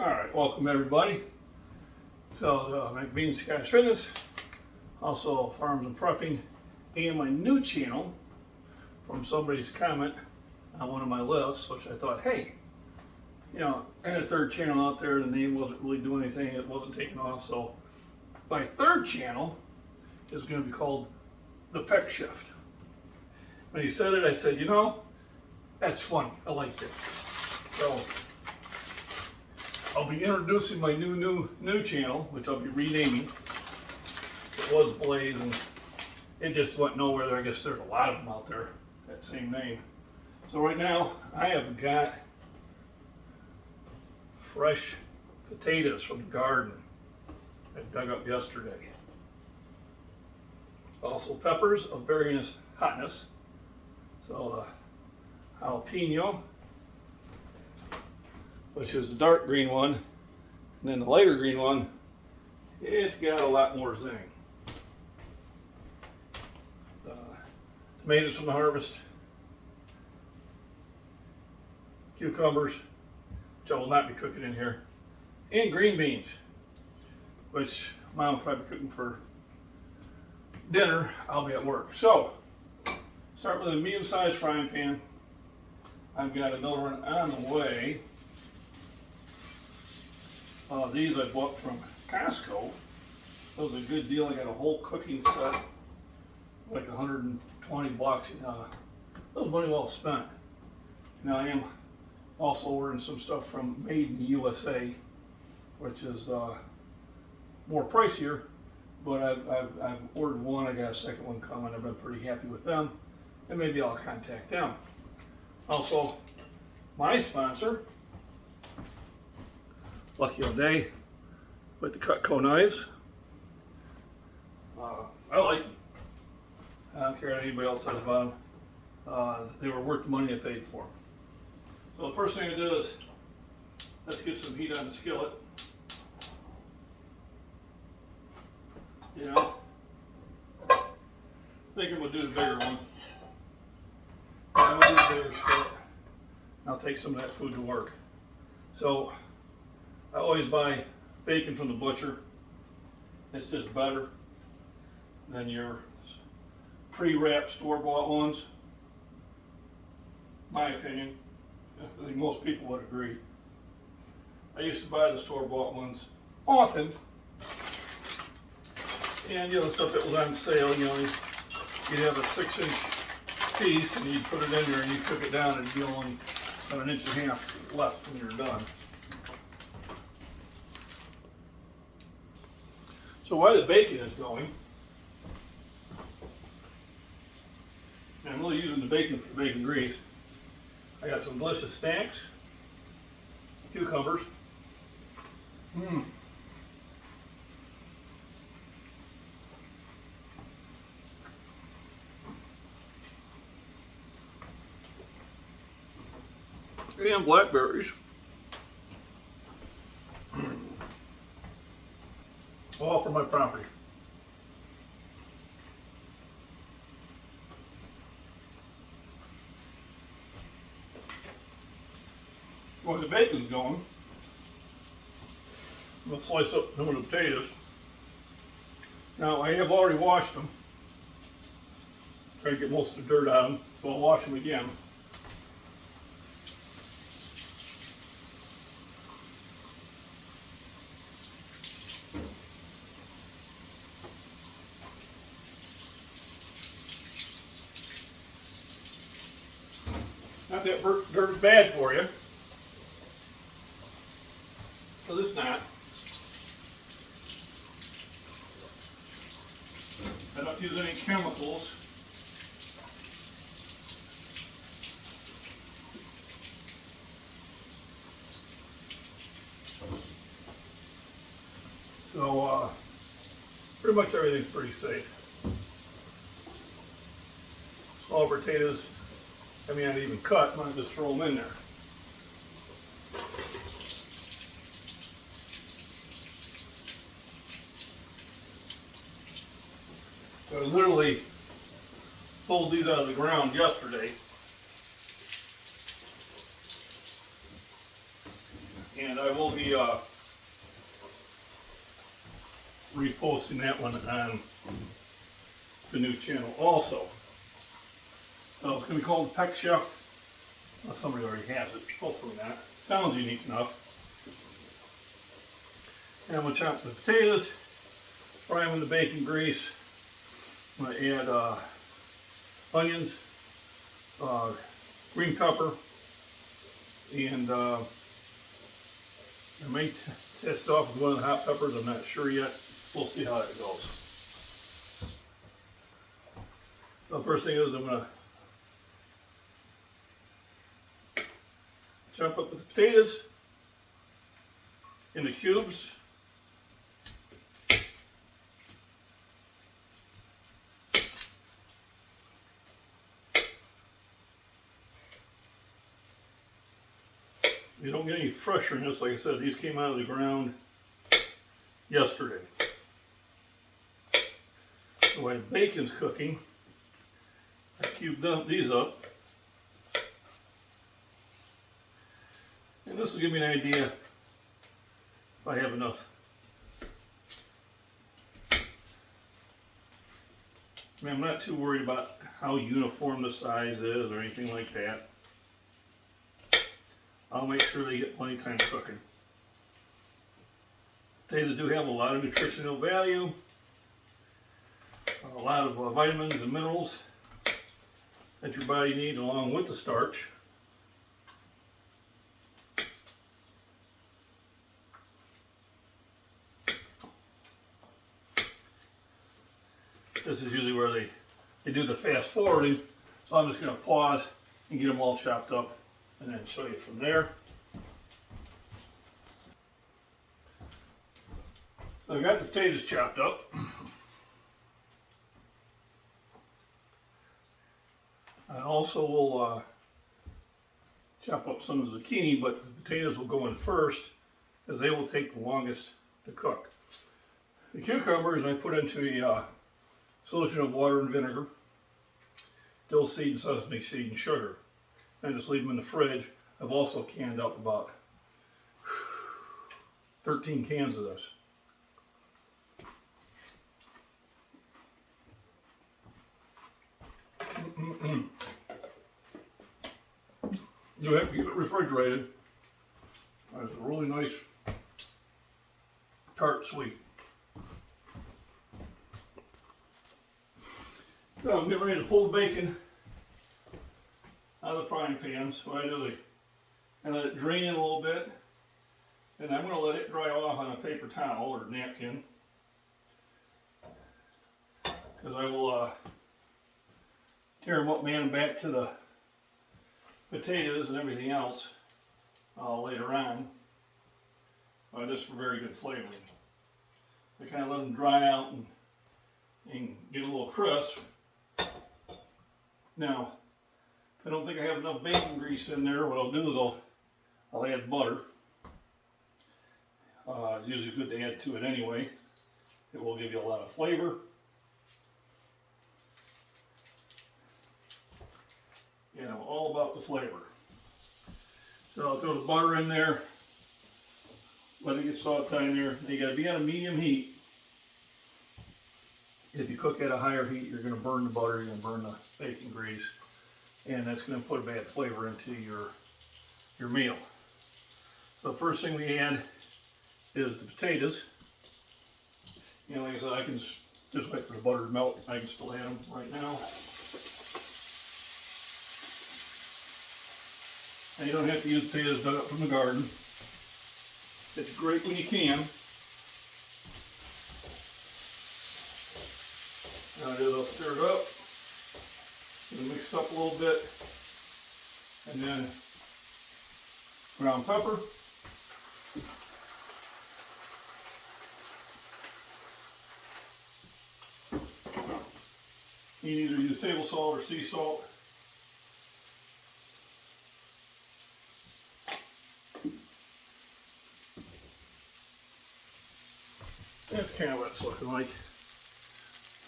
Alright, welcome everybody. So, MacBean Scottish Fitness, also Farms and Prepping, and my new channel from somebody's comment on one of my lists, which I thought, hey, you know, I had a third channel out there, the name wasn't really doing anything, it wasn't taking off, so my third channel is going to be called the Pec Chef. When he said it, I said, you know, that's funny, I like it. So, I'll be introducing my new channel, which I'll be renaming. It was Blaze, and it just went nowhere. I guess there's a lot of them out there, that same name. So right now, I have got fresh potatoes from the garden I dug up yesterday. Also peppers of various hotness. So jalapeno, which is the dark green one, and then the lighter green one, it's got a lot more zing. Tomatoes from the harvest, cucumbers, which I will not be cooking in here, and green beans, which Mom will probably be cooking for dinner. I'll be at work. So, start with a medium-sized frying pan. I've got another one on the way. These I bought from Costco. That was a good deal. I got a whole cooking set, like 120 bucks. That was money well spent. Now I am also ordering some stuff from Made in the USA, which is more pricier, but I've ordered one. I got a second one coming. I've been pretty happy with them, and maybe I'll contact them. Also, my sponsor, Lucky O'Day, with the Cutco knives. I like them. I don't care what anybody else says about them. They were worth the money I paid for them. So the first thing I did is, let's get some heat on the skillet. You know, thinking we'll do the bigger one. I'm gonna do the bigger skillet. I'll take some of that food to work. So I always buy bacon from the butcher. It's just better than your pre-wrapped store-bought ones. My opinion. I think most people would agree. I used to buy the store-bought ones often, and the stuff that was on sale, you know, you'd have a 6-inch piece and you'd put it in there and you'd cook it down and it'd be only about 1.5 inches left when you're done. So while the bacon is going, and I'm really using the bacon for the bacon grease, I got some delicious snacks, cucumbers. And blackberries. All from my property. While the bacon's going, I'm going to slice up some of the potatoes. Now I have already washed them. Try to get most of the dirt out of them, so I'll wash them again. Not that dirt is bad for you. Because it's not. I don't use any chemicals. So pretty much everything's pretty safe. Small potatoes, I mean, I'd even cut, might just throw them in there. So I literally pulled these out of the ground yesterday. And I will be reposting that one on the new channel also. So it's going to be called Pec Chef. Well, somebody already has it, hopefully not. Sounds unique enough. And I'm going to chop the potatoes, fry them in the bacon grease. I'm going to add onions, green pepper, and I may test off with one of the hot peppers. I'm not sure yet. We'll see how it goes. So the first thing is I'm going to chop up the potatoes into cubes. You don't get any fresher in this. Like I said, these came out of the ground yesterday. So while the bacon's cooking, I cubed these up. And this will give me an idea if I have enough. I mean, I'm not too worried about how uniform the size is or anything like that. I'll make sure they get plenty of time cooking. Potatoes do have a lot of nutritional value, a lot of vitamins and minerals that your body needs along with the starch. This is usually where they do the fast forwarding, so I'm just going to pause and get them all chopped up and then show you from there. So I got the potatoes chopped up. I also will chop up some of the zucchini, but the potatoes will go in first because they will take the longest to cook. The cucumbers I put into a solution of water and vinegar, dill seed, sesame seed, and sugar. And just leave them in the fridge. I've also canned up about 13 cans of this. You have to keep it refrigerated. It's a really nice tart sweet. So I'm getting ready to pull the bacon out of the frying pan. So I do I let it drain in a little bit, and I'm going to let it dry off on a paper towel or napkin, because I will tear them up, man, them back to the potatoes and everything else later on, just for very good flavoring. I kind of let them dry out and get a little crisp. Now, if I don't think I have enough bacon grease in there, what I'll do is I'll add butter. It's usually good to add to it anyway. It will give you a lot of flavor. You know, all about the flavor. So I'll throw the butter in there, let it get sauteed in there. You gotta be on a medium heat. If you cook at a higher heat, you're going to burn the butter, you're going to burn the bacon grease, and that's going to put a bad flavor into your meal. So the first thing we add is the potatoes. You know, like I said, I can just wait for the butter to melt. I can still add them right now. And you don't have to use potatoes dug up from the garden. It's great when you can. Now I'll stir it up, mix it up a little bit, and then ground pepper, you can either use table salt or sea salt. That's kind of what it's looking like.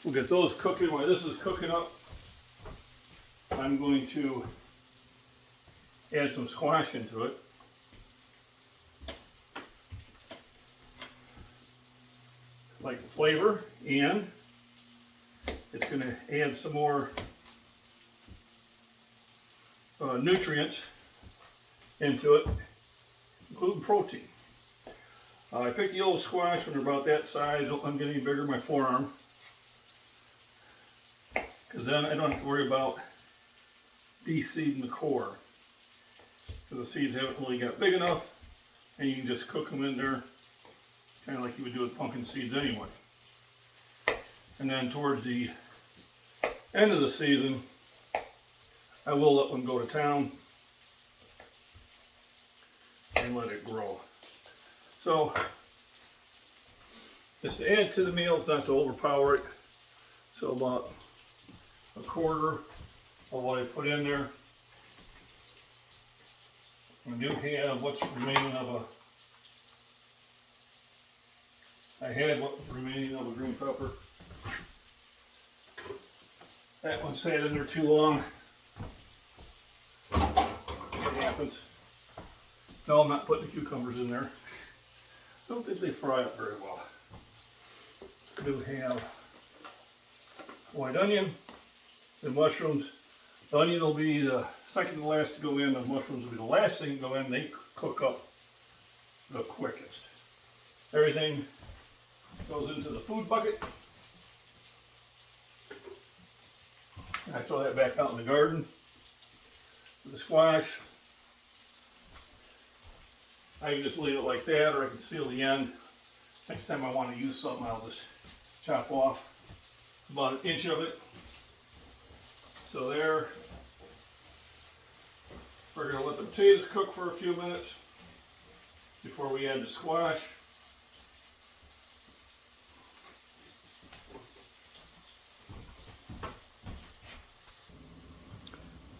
We'll get those cooking. While this is cooking up, I'm going to add some squash into it. like the flavor, and it's going to add some more nutrients into it, including protein. I picked the old squash when they're about that size. Don't let them get any bigger than my forearm, because then I don't have to worry about de-seeding the core, because the seeds haven't really got big enough, and you can just cook them in there kind of like you would do with pumpkin seeds anyway. And then towards the end of the season, I will let one go to town and let it grow. So, just to add to the meal, it's not to overpower it. So about a quarter of what I put in there. I do have what's remaining of I had what was remaining of a green pepper. That one sat in there too long. It happens. No, I'm not putting the cucumbers in there. I don't think they fry up very well. I do have white onion and mushrooms. The onion will be the second to last to go in. The mushrooms will be the last thing to go in. They cook up the quickest. Everything goes into the food bucket. I throw that back out in the garden. The squash, I can just leave it like that, or I can seal the end. Next time I want to use something, I'll just chop off about an inch of it. So there. We're going to let the potatoes cook for a few minutes before we add the squash.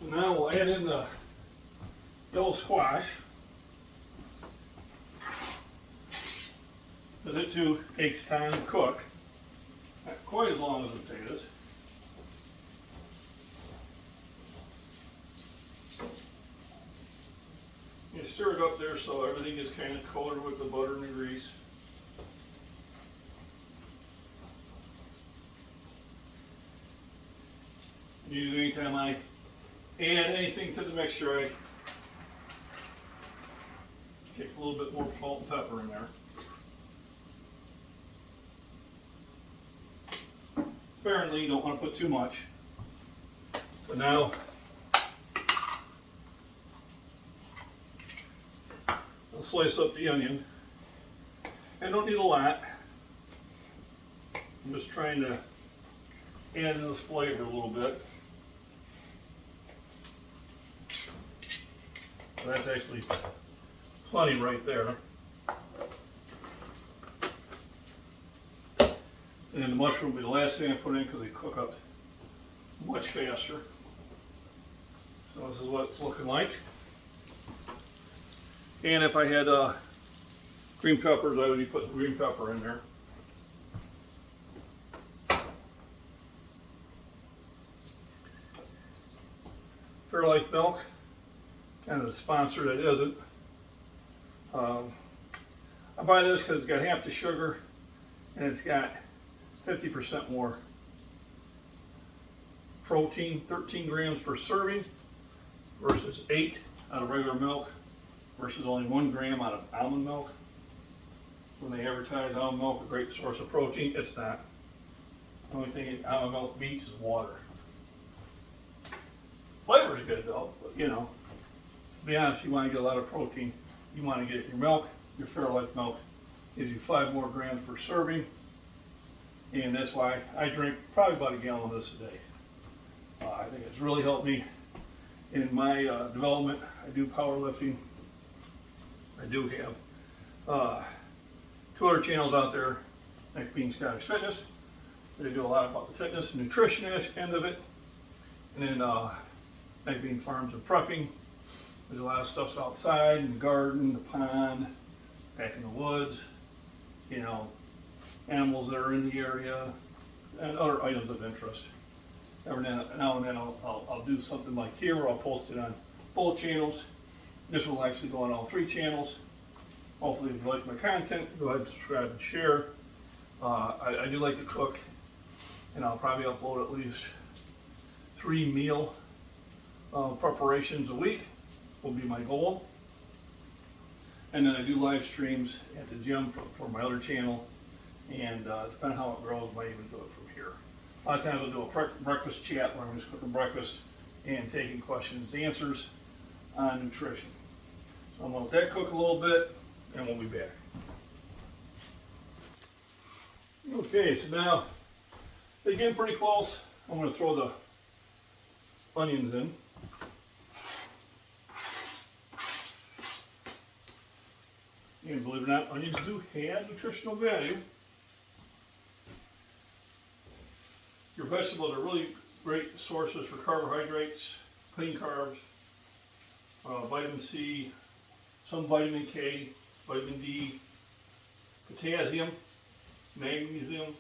And now we'll add in the yellow squash, because it too takes time to cook, not quite as long as the potatoes. You stir it up there so everything is kind of coated with the butter and the grease. Usually anytime I add anything to the mixture, I kick a little bit more salt and pepper in there. Sparingly, you don't want to put too much. So now, I'll slice up the onion. I don't need a lot. I'm just trying to add in this flavor a little bit. So that's actually plenty right there. And then the mushroom will be the last thing I put in because they cook up much faster. So this is what it's looking like. And if I had green peppers, I would be putting green pepper in there. Fairlife milk, kind of the sponsor that isn't. I buy this because it's got half the sugar and it's got 50% more protein, 13 grams per serving versus 8 out of regular milk versus only 1 gram out of almond milk. When they advertise almond milk a great source of protein, it's not. The only thing almond milk beats is water. Flavor is good though, but you know, to be honest, you want to get a lot of protein. You want to get your milk, your Fairlife milk gives you 5 more grams per serving. And that's why I drink probably about a gallon of this a day. I think it's really helped me in my development. I do powerlifting. I do have 2 other channels out there, MacBean Scottish Fitness. They do a lot about the fitness and nutrition end of it. And then MacBean Farms and Prepping. There's a lot of stuff outside, in the garden, the pond, back in the woods, you know, animals that are in the area, and other items of interest. Every now and then I'll do something like here where I'll post it on both channels. This will actually go on all 3 channels. Hopefully if you like my content, go ahead and subscribe and share. I do like to cook, and I'll probably upload at least 3 meal preparations a week will be my goal. And then I do live streams at the gym for my other channel, and depending on how it grows, I might even do it from here. A lot of times I'll do a breakfast chat where I'm just cooking breakfast and taking questions and answers on nutrition. So I'm going to let that cook a little bit, and we'll be back. Okay, so now they're getting pretty close. I'm going to throw the onions in. And believe it or not, onions do have nutritional value. Your vegetables are really great sources for carbohydrates, clean carbs, vitamin C, some vitamin K, vitamin D, potassium, magnesium,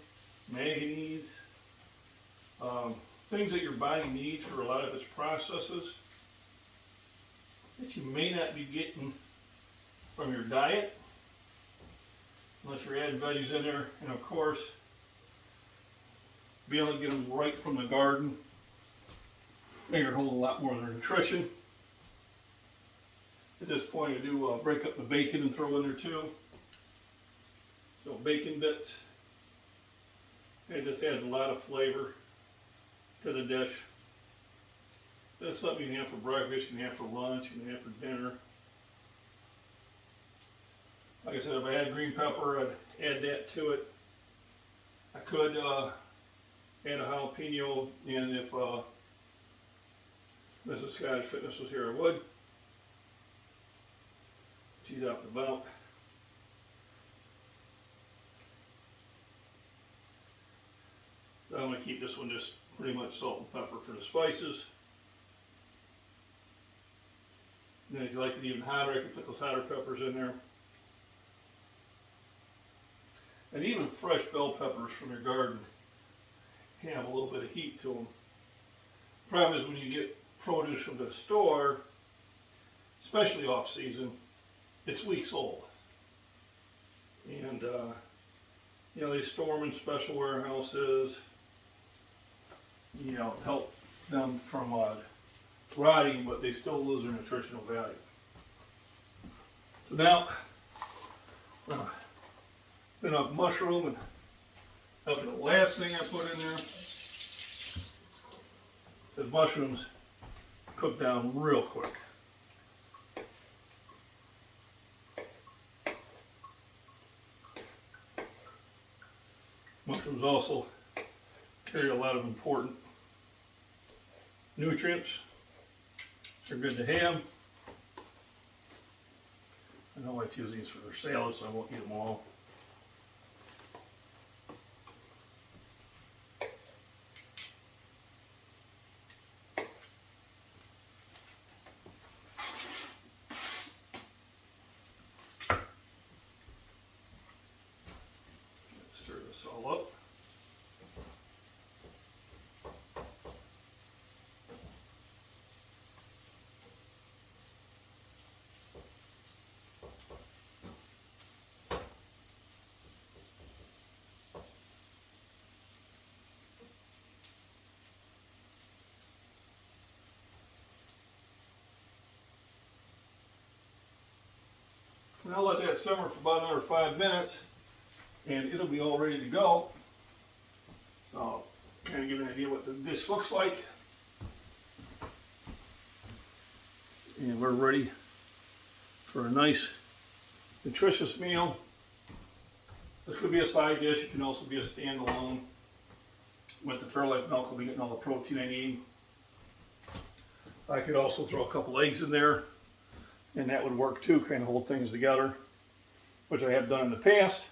manganese, things that your body needs for a lot of its processes that you may not be getting from your diet, unless you're adding veggies in there. And of course, be able to get them right from the garden, they're going to hold a lot more of their nutrition. At this point, I do break up the bacon and throw in there too. So bacon bits, it just adds a lot of flavor to the dish. That's something you can have for breakfast, you can have for lunch, you can have for dinner. Like I said, if I had green pepper, I'd add that to it. I could add a jalapeno, and if Mrs. Scottish Fitness was here, I would. She's out and about. So I'm going to keep this one just pretty much salt and pepper for the spices. And then if you like it even hotter, I can put those hotter peppers in there. And even fresh bell peppers from your garden have a little bit of heat to them. The problem is when you get produce from the store, especially off season, it's weeks old. And you know, they store them in special warehouses, you know, help them from rotting, but they still lose their nutritional value. So now, then up mushroom, and that'll be the last thing I put in there. The mushrooms cook down real quick. Mushrooms also carry a lot of important nutrients. They're good to have. I know I like to use these for their salads, so I won't eat them all. Stir this all up. Now let that simmer for about another 5 minutes, and it'll be all ready to go. So, kind of give you an idea what the dish looks like. And we're ready for a nice, nutritious meal. This could be a side dish. It can also be a standalone. With the Fairlife milk, I'll be getting all the protein I need. I could also throw a couple eggs in there, and that would work too, kind of hold things together, which I have done in the past.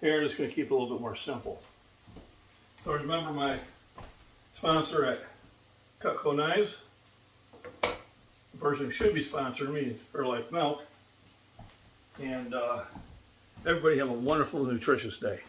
Here, just going to keep it a little bit more simple. So remember my sponsor at Cutco Knives. The person who should be sponsoring me is Fairlife Milk. And everybody have a wonderful, nutritious day.